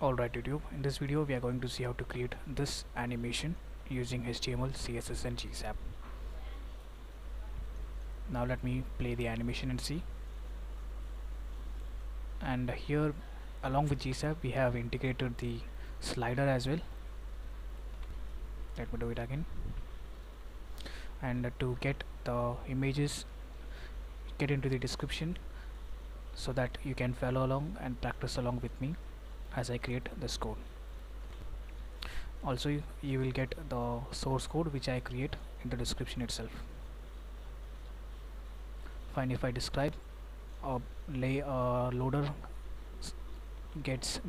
Alright YouTube, in this video we are going to see how to create this animation using HTML, CSS and Gsap. Now let me play the animation and see. And here along with Gsap we have integrated the slider as well. Let me do it again. And to get the images, get into the description so that you can follow along and practice along with me as I create this code. Also you will get the source code which I create in the description itself. Fine, if I describe loader gets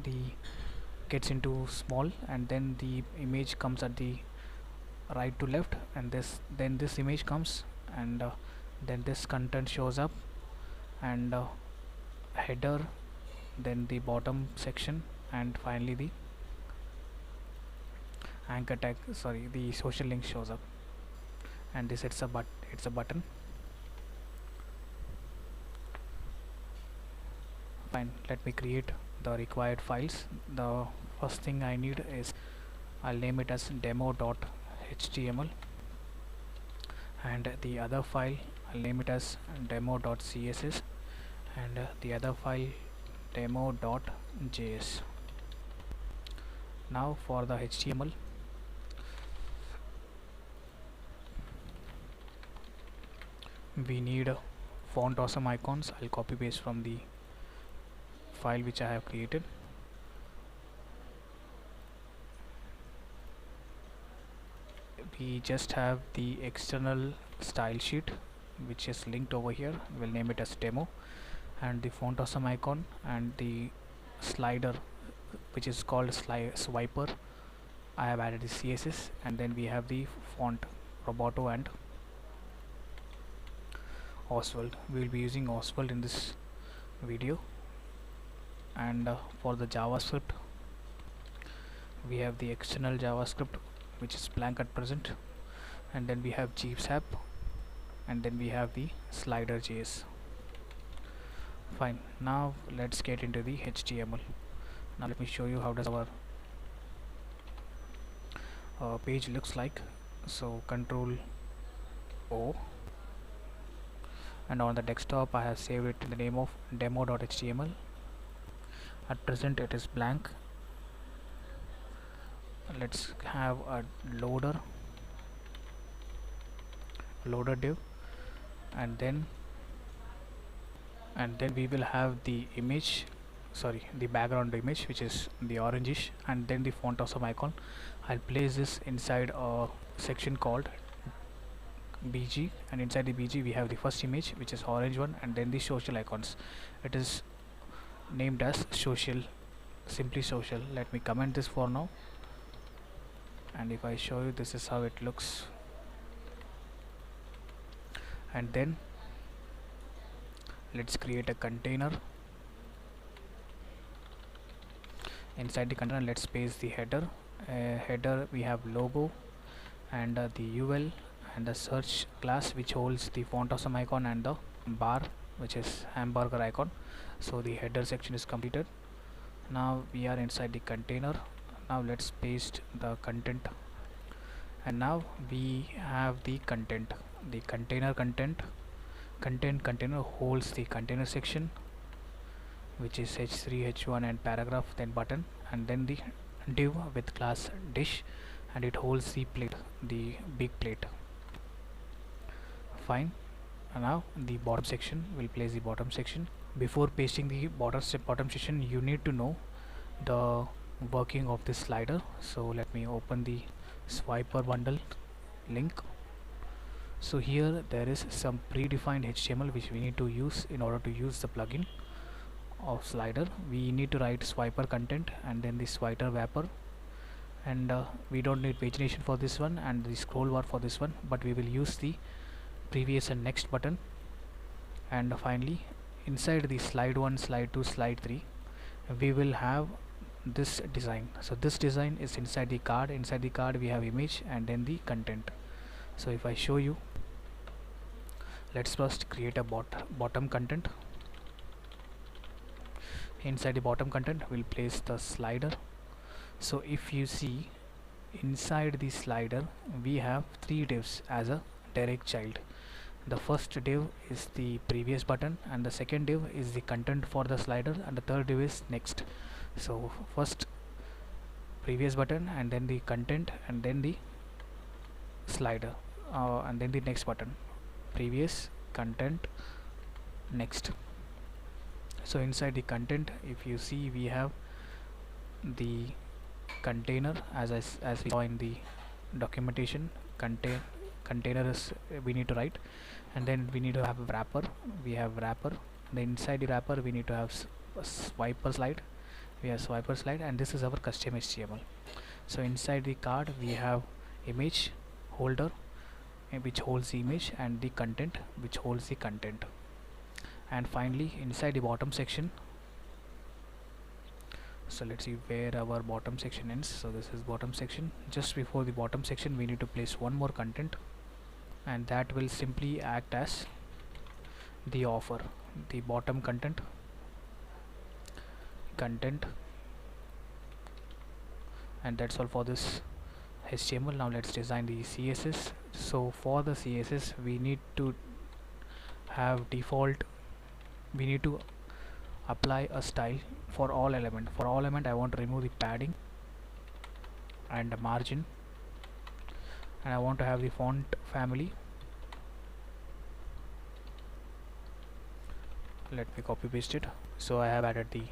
into small, and then the image comes at the right to left, and then this image comes, and then this content shows up, and header, then the bottom section, and finally the anchor tag, the social link shows up, and this it's a button. Fine, let me create the required files. The first thing I need is, I'll name it as demo.html, and the other file I'll name it as demo.css, and the other file demo.js. Now for the HTML, we need font awesome icons. I'll copy paste from the file which I have created. We just have the external style sheet which is linked over here. We'll name it as demo, and the font awesome icon, and the slider which is called swiper. I have added the CSS, and then we have the font Roboto and Oswald. We will be using Oswald in this video. And for the JavaScript, we have the external JavaScript which is blank at present, and then we have Gsap, and then we have the slider JS. Fine, now let's get into the HTML. Now let me show you how does our page looks like. So Control O, and on the desktop I have saved it in the name of demo.html. At present it is blank. Let's have a loader div, and then we will have the image, the background image, which is the orangish, and then the font awesome icon. I'll place this inside a section called BG, and inside the BG we have the first image which is orange one, and then the social icons. It is named as social, simply social. Let me comment this for now, and if I show you, this is how it looks. And then let's create a container. Inside the container, let's paste the header. Header we have logo, and the UL, and the search class which holds the font awesome icon and the bar which is hamburger icon. So the header section is completed. Now we are inside the container. Now let's paste the content, and now we have the content. The container container holds the container section which is h3, h1 and paragraph, then button, and then the div with class dish, and it holds the plate, the big plate. Fine, and now the bottom section, will place the bottom section. Before pasting the bottom section, you need to know the working of this slider. So let me open the swiper bundle link. So here there is some predefined HTML which we need to use in order to use the plugin of slider. We need to write swiper content, and then the swiper wrapper, and we don't need pagination for this one, and the scroll bar for this one, but we will use the previous and next button. And finally, inside the slide 1, slide 2, slide 3, we will have this design. So this design is inside the card. Inside the card we have image, and then the content. So if I show you, let's first create a bottom content. Inside the bottom content we'll place the slider. So if you see, inside the slider we have three divs as a direct child. The first div is the previous button, and the second div is the content for the slider, and the third div is next. So first previous button, and then the content, and then the slider, and then the next button, previous, content, next. So inside the content, if you see, we have the container as we saw in the documentation. Container is we need to write, and then we need to have a wrapper. We have wrapper. Then inside the wrapper we need to have a swiper slide. We have swiper slide, and this is our custom HTML. So inside the card we have image holder, which holds the image, and the content, which holds the content. And finally inside the bottom section, so let's see where our bottom section ends. So this is bottom section. Just before the bottom section we need to place one more content, and that will simply act as the offer, the bottom content, and that's all for this HTML. Now let's design the CSS. So for the CSS we need to have default, we need to apply a style for all element. For all element I want to remove the padding and the margin, and I want to have the font family. Let me copy paste it. So I have added the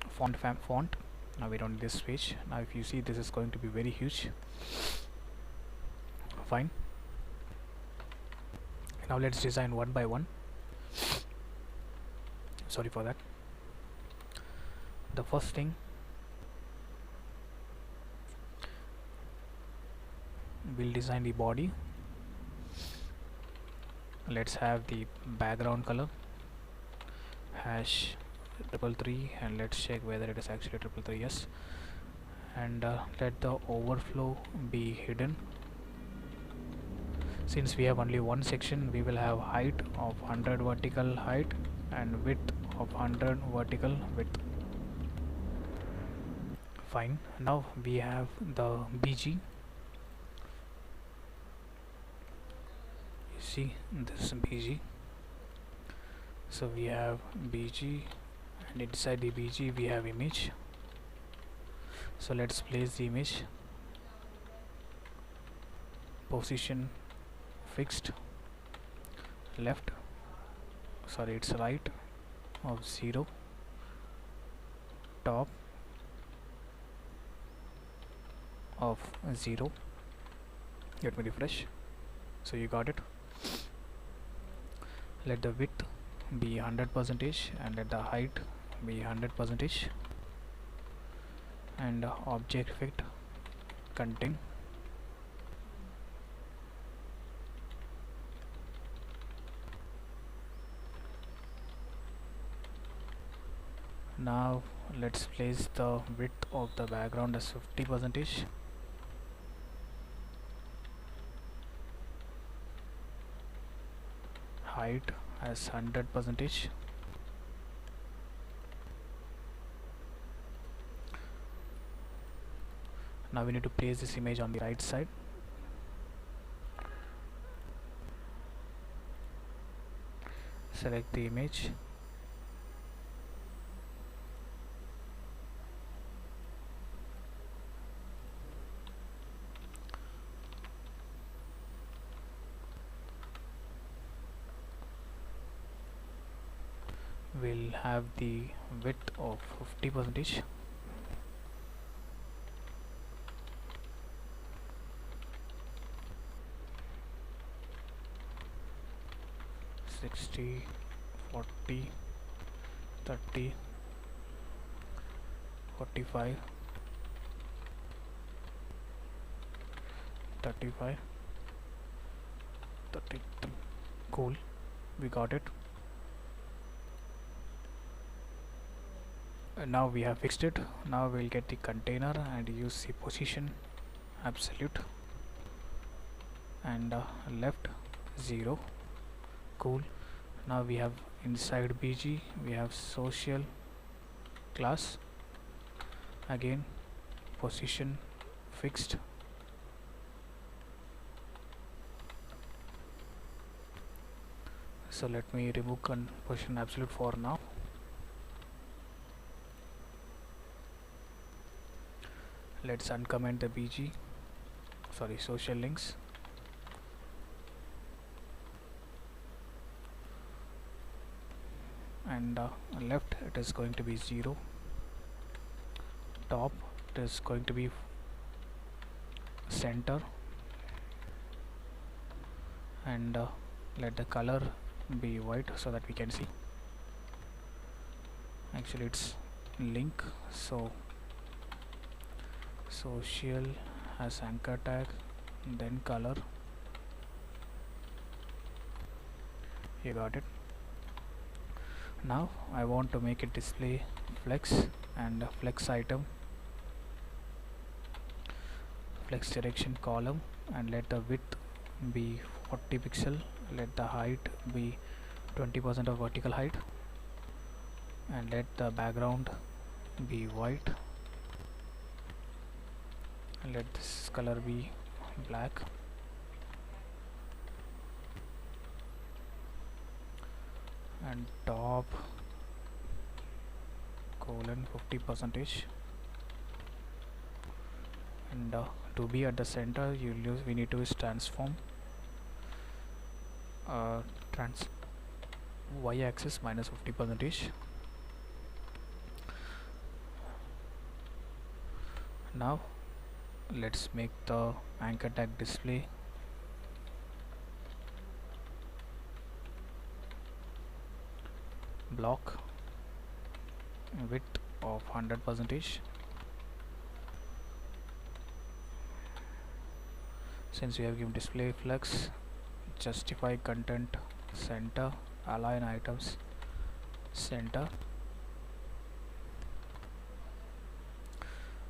font. Now we don't need this page. Now if you see, this is going to be very huge. Fine. Now let's design one by one. Sorry for that. The first thing, we'll design the body. Let's have the background color #333, and let's check whether it is actually 333. Yes. And let the overflow be hidden. Since we have only one section, we will have height of 100 vertical height and width of 100 vertical width. Fine. Now we have the BG. You see this BG. So we have BG, and inside the BG we have image. So let's place the image. Position fixed, left, sorry, it's right of 0, top of 0. Let me refresh. So you got it. Let the width be 100% and let the height be 100%, and object fit contain. Now let's place the width of the background as 50%, height as 100%. Now we need to place this image on the right side. Select the image. We'll have the width of 50%. (60, 40, 30, 45, 35, 33). Cool, we got it. Now we have fixed it. Now we'll get the container and use the position absolute, and left 0. Cool. Now we have inside BG we have social class, again position fixed, so let me remove position absolute for now. Let's uncomment the social links, and left it is going to be 0, top it is going to be center, and let the color be white so that we can see. Actually it's link, so social has anchor tag, then color. You got it. Now I want to make it display flex, and flex item, flex direction column, and let the width be 40 pixel, let the height be 20% of vertical height, and let the background be white, and let this color be black, and top colon 50%, and to be at the center we need to use transform, y-axis minus 50%. Now let's make the anchor tag display block, width of 100%. Since we have given display flex, justify content center, align items center.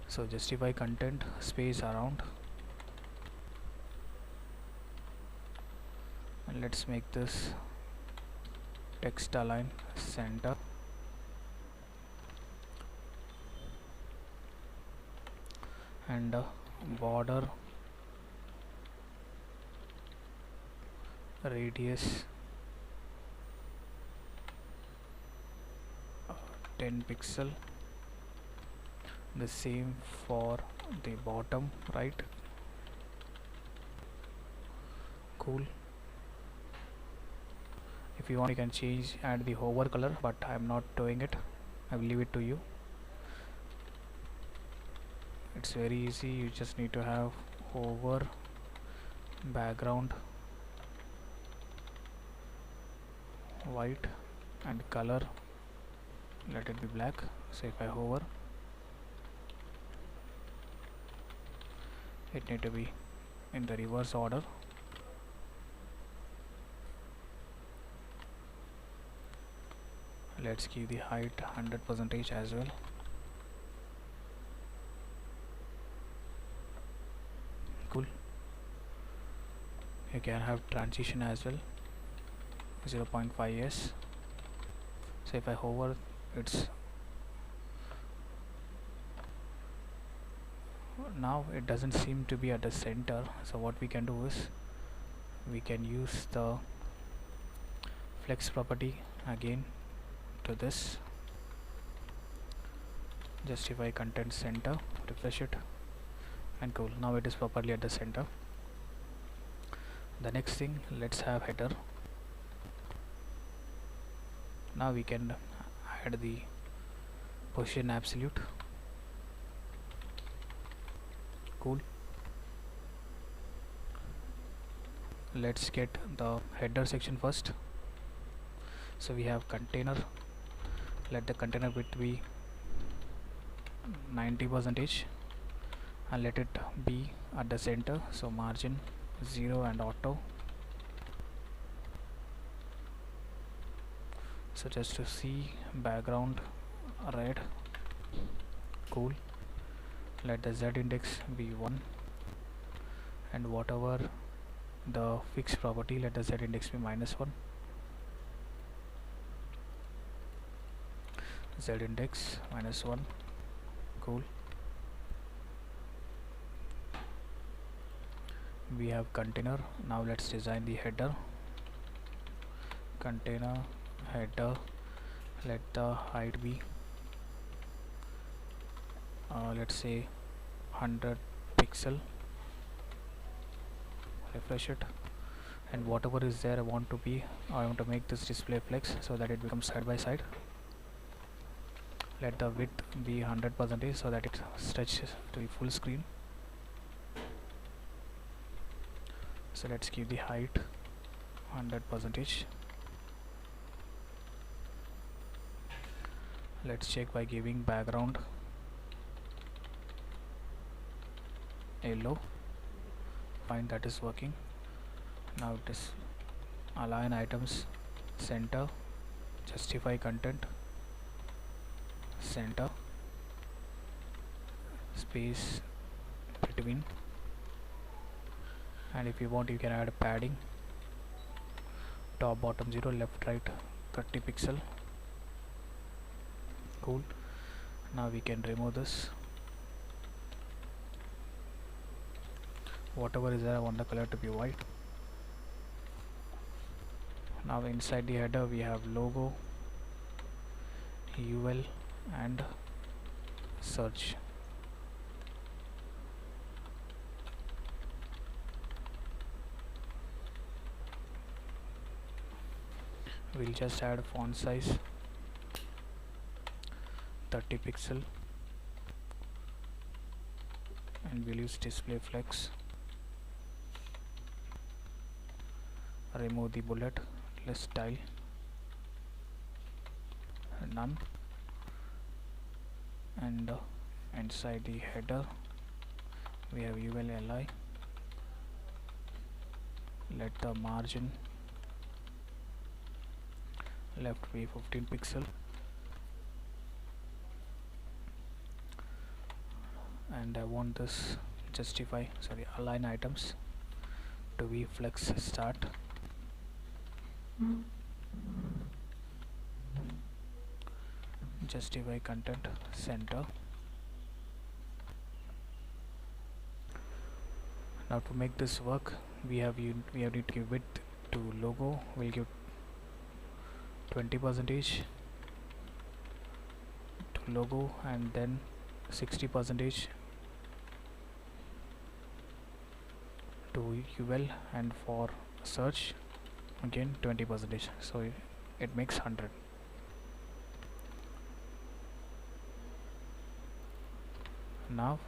So justify content space around, and let's make this text align center, and border radius 10 pixel, the same for the bottom right. Cool. If you want you can add the hover color, but I am not doing it. I will leave it to you. It's very easy, you just need to have hover, background white, and color let it be black. So if I hover, it need to be in the reverse order. Let's give the height 100% as well. Cool. You can have transition as well, 0.5s. So if I hover, it's now it doesn't seem to be at the center. So what we can do is we can use the flex property again to this, justify content center, refresh it, and cool, now it is properly at the center. The next thing, let's have header. Now we can add the position absolute. Cool. Let's get the header section first. So we have container, let the container width be 90% and let it be at the center, so margin 0 and auto. So just to see, background red. Cool. Let the z index be 1, and whatever the fixed property, let the z index be -1. Z index -1. Cool. We have container. Now let's design the header. Container header, let the height be let's say 100 pixel. Refresh it, and whatever is there I want to make this display flex so that it becomes side by side. Let the width be 100% so that it stretches to the full screen. So let's give the height 100%. Let's check by giving background yellow. Fine, that is working. Now it is align items center, justify content center, space between, and if you want you can add padding, top bottom 0, left right 30 pixel. Cool. Now we can remove this. Whatever is there I want the color to be white. Now inside the header we have logo, UL and search. We'll just add font size 30 pixel and we'll use display flex. Remove the bullet, list style, none, and inside the header we have ULLI. Let the margin left be 15 pixel and I want this align items to be flex start. Justify content center. Now to make this work we have need to give width to logo. We'll give 20% to logo and then 60% to UL, and for search again 20%, so it makes 100. Now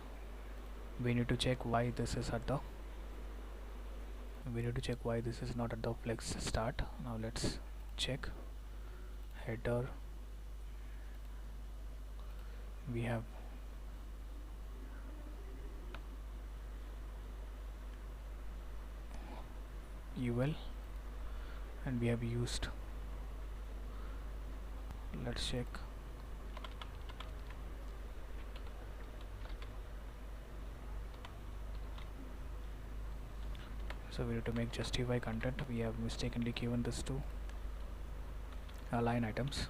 we need to check why this is not at the flex start. Now let's check. Header, we have UL and we have used, let's check, so we need to make justify content. We have mistakenly given this to align items.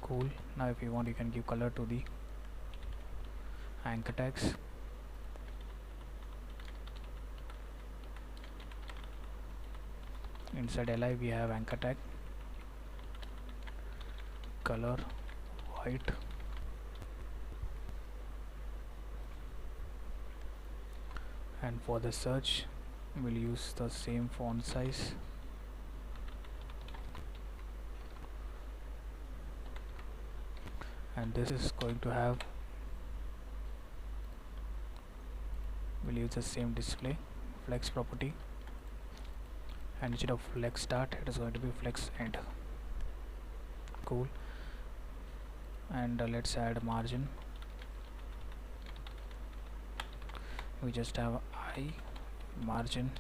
Cool. Now if you want you can give color to the anchor tags. Inside li we have anchor tag, color white, and for the search we'll use the same font size, and this is going to have, we'll use the same display flex property, and instead of flex start it is going to be flex end. Cool. And let's add margin. We just have I margin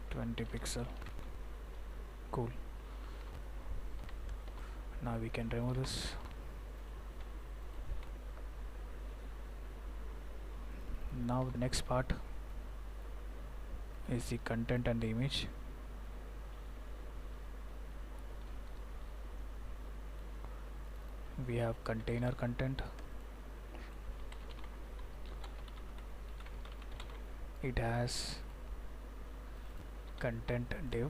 20 pixel. Cool. Now we can remove this. Now the next part is the content and the image. We have container content. It has content div.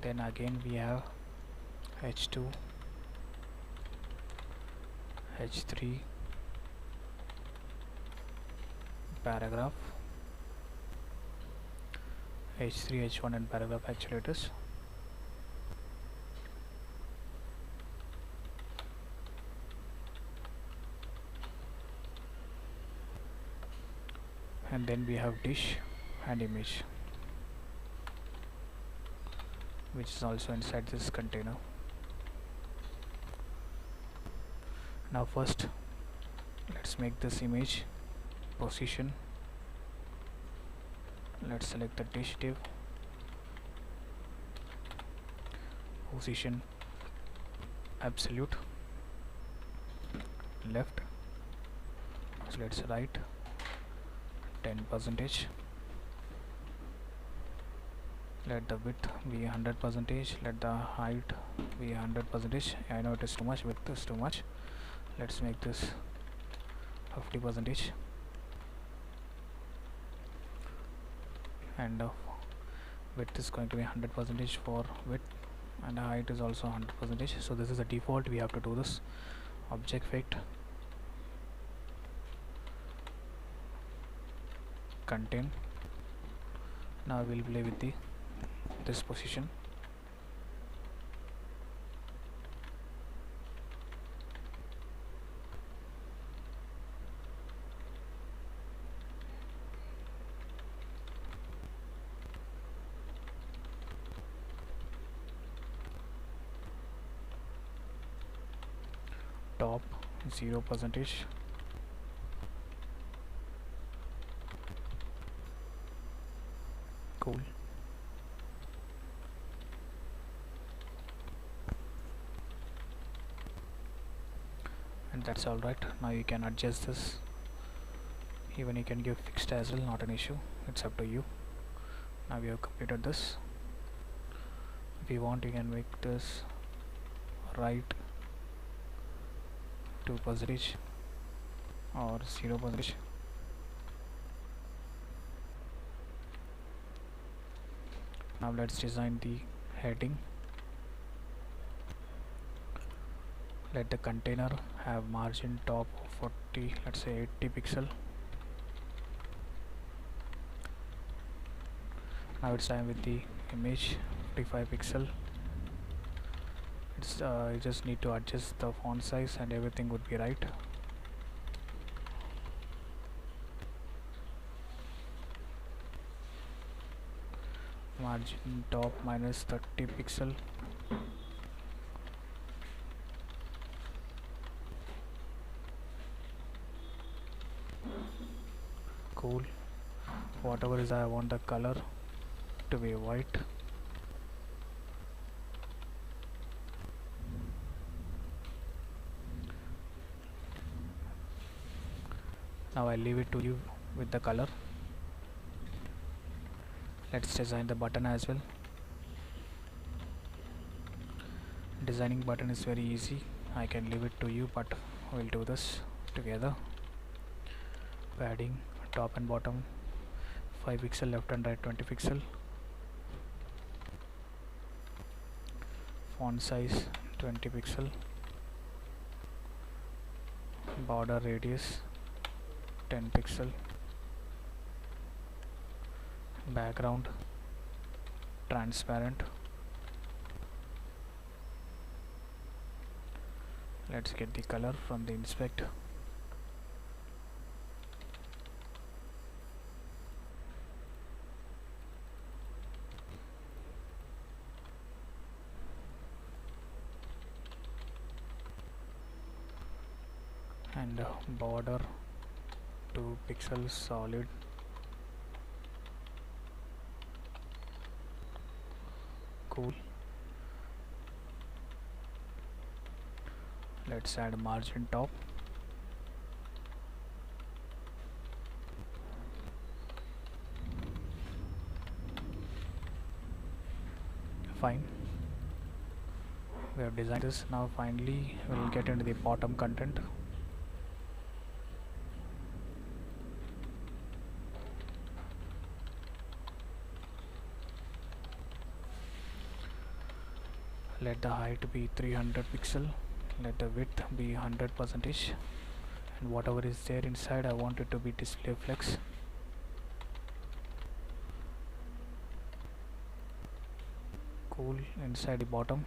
Then again we have h2, h3, paragraph, h3, h1 and paragraph actuators. And then we have dish and image, which is also inside this container. Now first let's make this image position. Let's select the dish div, position absolute left, so let's write 10%. Let the width be 100%, let the height be 100%. I know it is too much, width is too much. Let's make this 50%, and width is going to be 100% for width, and the height is also 100%. So this is the default. We have to do this. Object effect contain. Now we'll play with this position. Top 0%. Cool. And that's all right. Now you can adjust this. Even you can give fixed as well, not an issue. It's up to you. Now we have completed this. If you want, you can make this right 2% or 0%. Now let's design the heading. Let the container have margin top of 40, let's say 80 pixel. Now it's time with the image, 55 pixel. It's you just need to adjust the font size and everything would be right. Margin top minus 30 pixel. Cool. Whatever is, I want the color to be white. Now I'll leave it to you with the color. Let's design the button as well. Designing button is very easy. I can leave it to you, but we'll do this together. Padding top and bottom 5 pixel, left and right 20 pixel. Font size 20 pixel. Border radius 10 pixel. Background transparent. Let's get the color from the inspect. And border 2 pixels solid. Cool. Let's add margin top. fine. We have designed this. Now finally we'll get into the bottom content. Let the height be 300 pixel, let the width be 100 percentage, and whatever is there inside I want it to be display flex. Cool. Inside the bottom,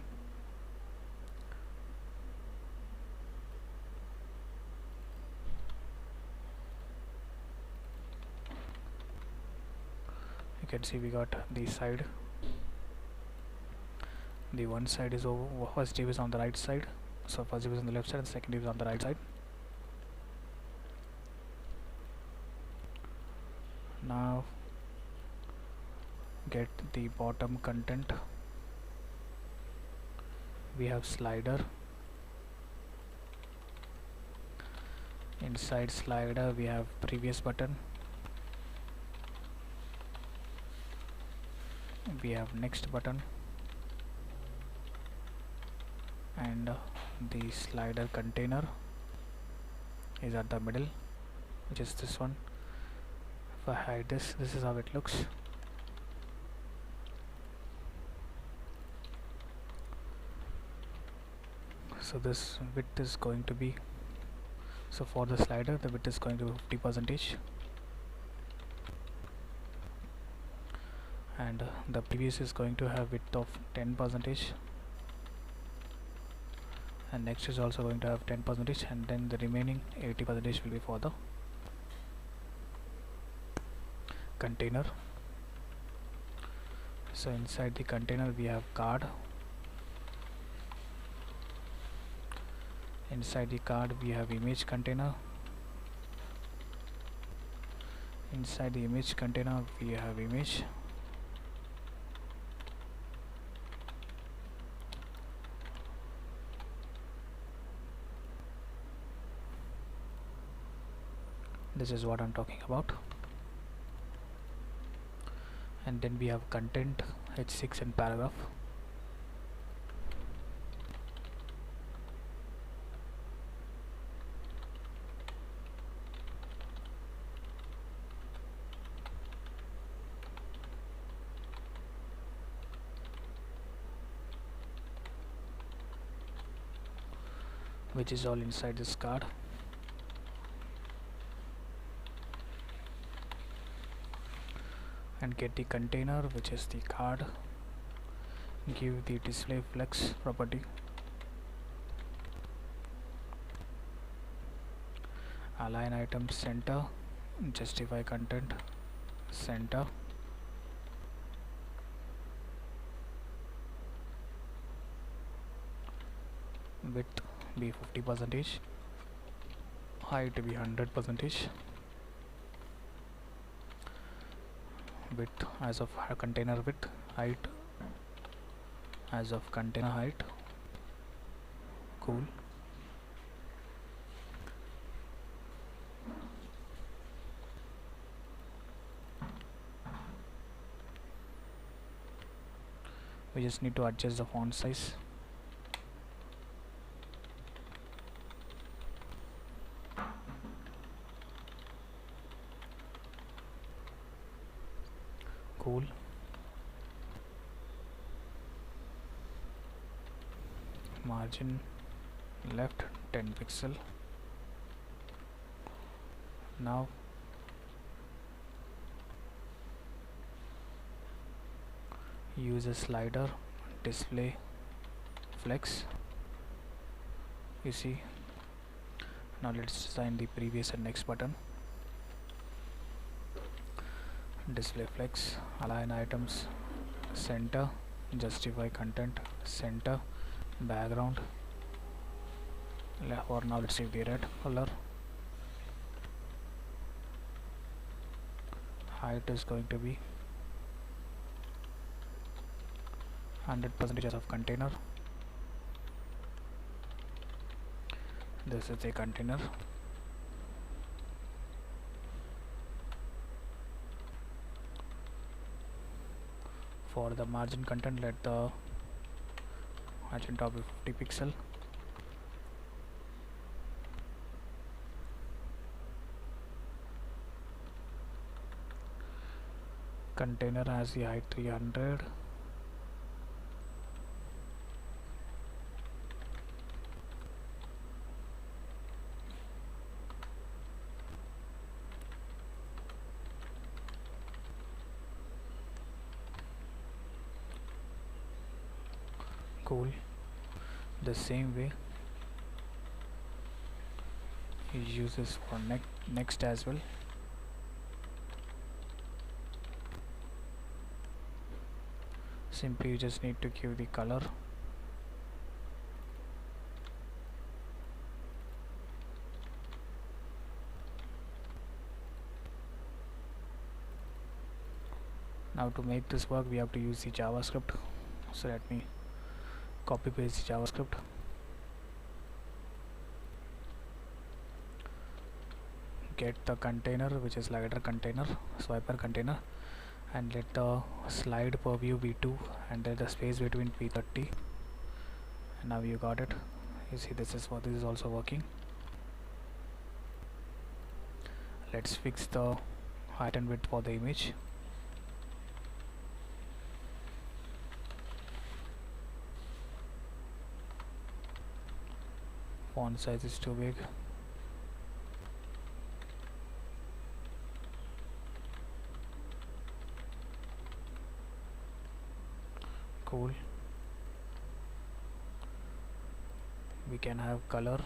you can see we got the side. The one side is over, first div is on the right side, so first div is on the left side and second div is on the right side. Now get the bottom content. We have slider. Inside slider we have previous button, we have next button, and the slider container is at the middle, which is this one. If I hide this, this is how it looks. So this width is going to be, so for the slider the width is going to be 50 percentage, and the previous is going to have width of 10 percentage, and next is also going to have 10 percentage, and then the remaining 80 percentage will be for the container. So inside the container we have card. Inside the card we have image container. Inside the image container we have image. This is what I'm talking about. And then we have content, H6 and paragraph. Which is all inside this card. And get the container, which is the card. Give the display flex property. Align item center, justify content center. Width be 50 percentage, height be 100 percentage, width as of container width, height as of container height. Cool. We just need to adjust the font size. Cool. Margin left 10 pixel. Now use a slider, display flex. You see. Now let's design the previous and next button. Display flex, align items center, justify content center, background, or now let's give the red color. Height is going to be 100% of container. This is a container. For the margin content, let the margin top 50 pixel. Container has the height 300. Cool. The same way he uses for next as well. Simply you just need to give the color. Now to make this work, we have to use the JavaScript. So let me copy paste the JavaScript. Get the container, which is slider container, swiper container, and let the slide per view be 2 and let the space between be 30. And now you got it. You see this is also working. Let's fix the height and width for the image. Font size is too big. Cool. We can have color.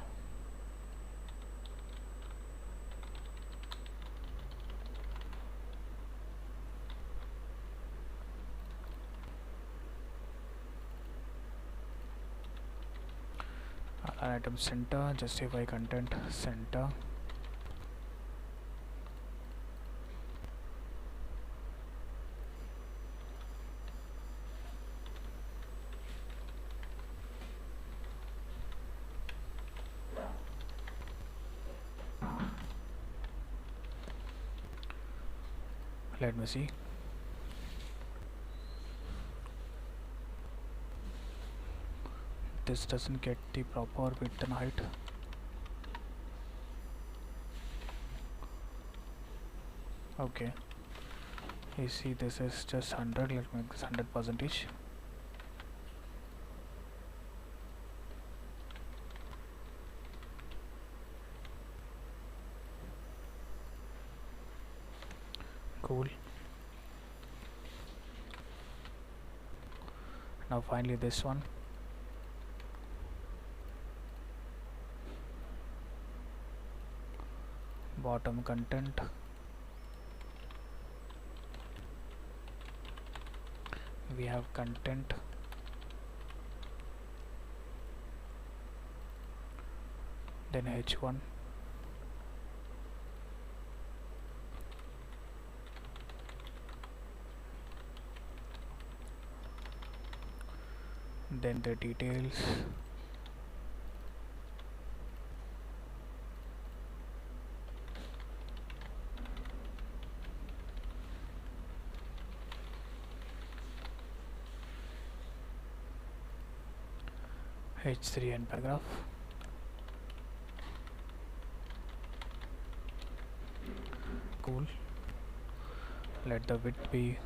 Item center, justify content center. Let me see. This doesn't get the proper width and height. Okay, you see this is just 100. Let's make this 100%. Cool. Now finally this one. Bottom content. We have content. Then H1. Then the details. H3 and paragraph. Cool. Let the width be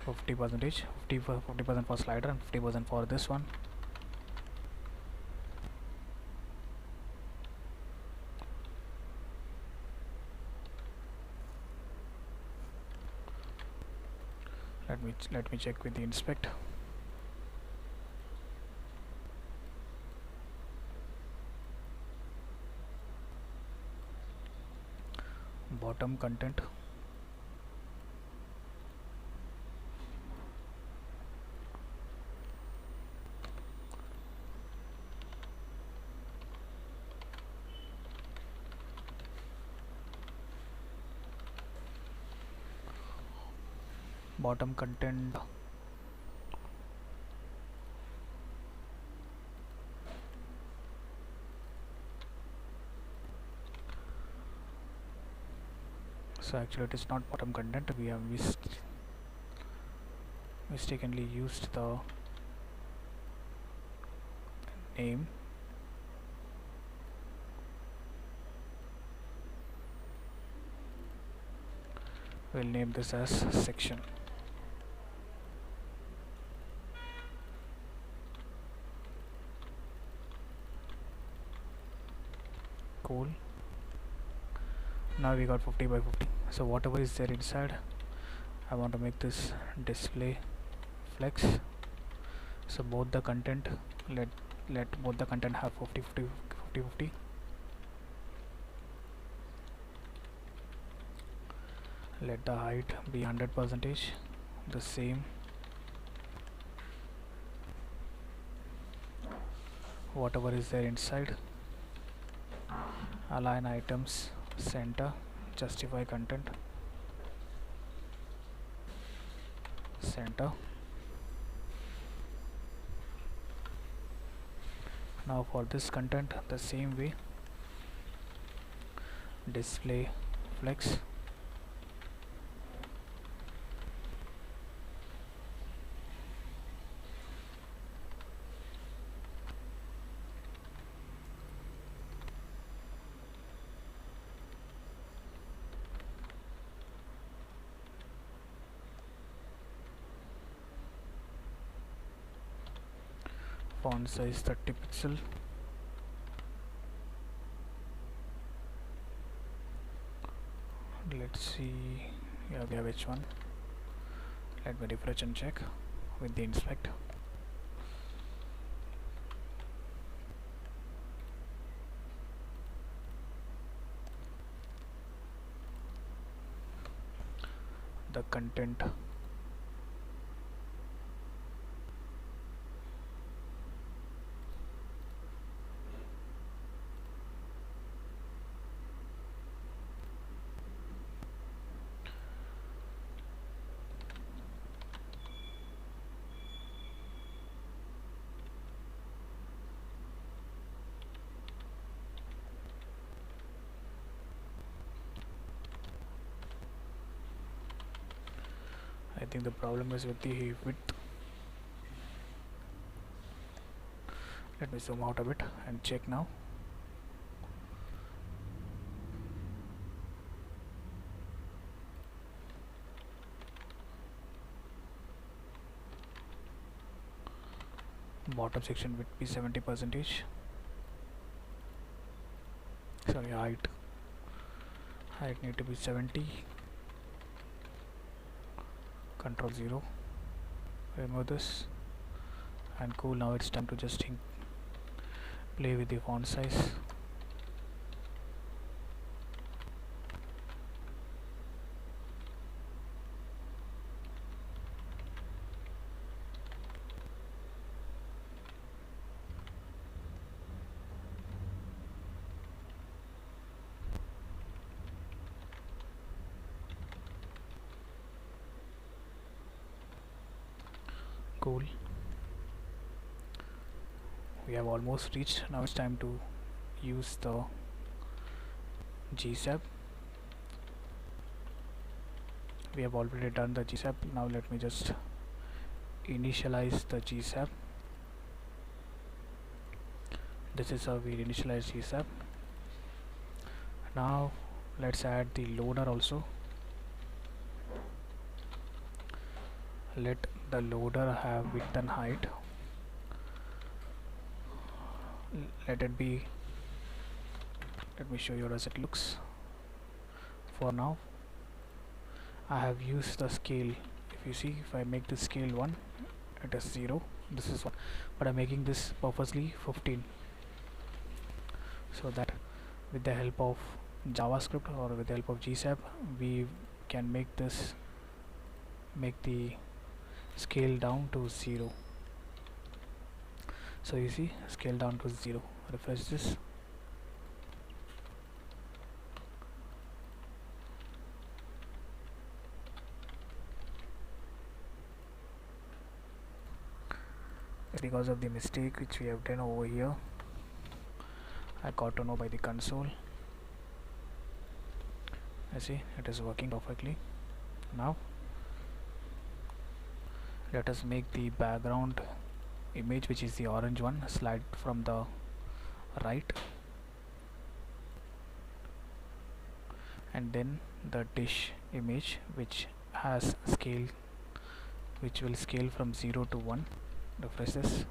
50%, 50% for slider and 50% for this one. Let me check with the inspect. Bottom content. Bottom content. So actually it is not bottom content. We have mistakenly used the name, we'll name this as section. Cool. Now we got 50 by 50. So whatever is there inside, I want to make this display flex. So both the content, let both the content have 50 50 50 50. Let the height be 100%, the same. Whatever is there inside, align items center, justify content center. Now for this content, the same way, display flex. Font size 30 pixel. Let's see, yeah, we have H1. Let me refresh and check with the inspect. The content I think the problem is with the width. Let me zoom out a bit and check now. Bottom section width be 70%. Sorry, height need to be 70. Control 0, remove this, and cool. Now it's time to just play with the font size. Cool. We have almost reached. Now it's time to use the Gsap. We have already done the Gsap. Now let me just initialize the Gsap. This is how we initialize Gsap. Now let's add the loader also. Let the loader have width and height. Let it be, let me show you as it looks. For now I have used the scale. If you see, if I make the scale 1, it is 0, this is 1, but I'm making this purposely 15, so that with the help of JavaScript or with the help of Gsap we can make the scale down to 0. So you see, scale down to 0. Refresh this. Because of the mistake which we have done over here, I got to know by the console. I see it is working perfectly. Now let us make the background image, which is the orange one, slide from the right, and then the dish image, which has scale, which will scale from 0 to 1. Refresh this.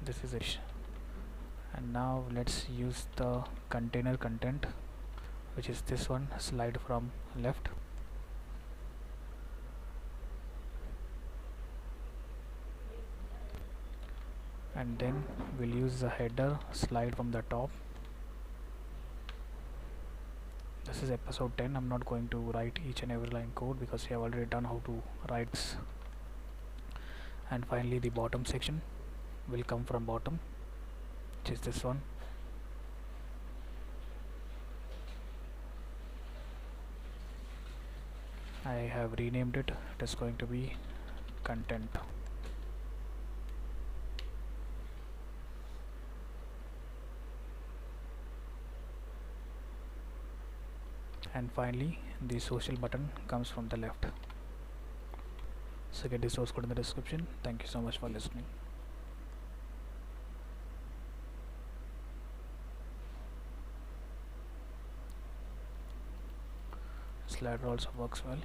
This is it. And now let's use the container content, which is this one, slide from left, and then we'll use the header, slide from the top. This is episode 10. I'm not going to write each and every line code because we have already done how to write this. And finally the bottom section will come from bottom, which is this one. I have renamed it. It is going to be content. And finally the social button comes from the left. So get the source code in the description. Thank you so much for listening. Slider also works well.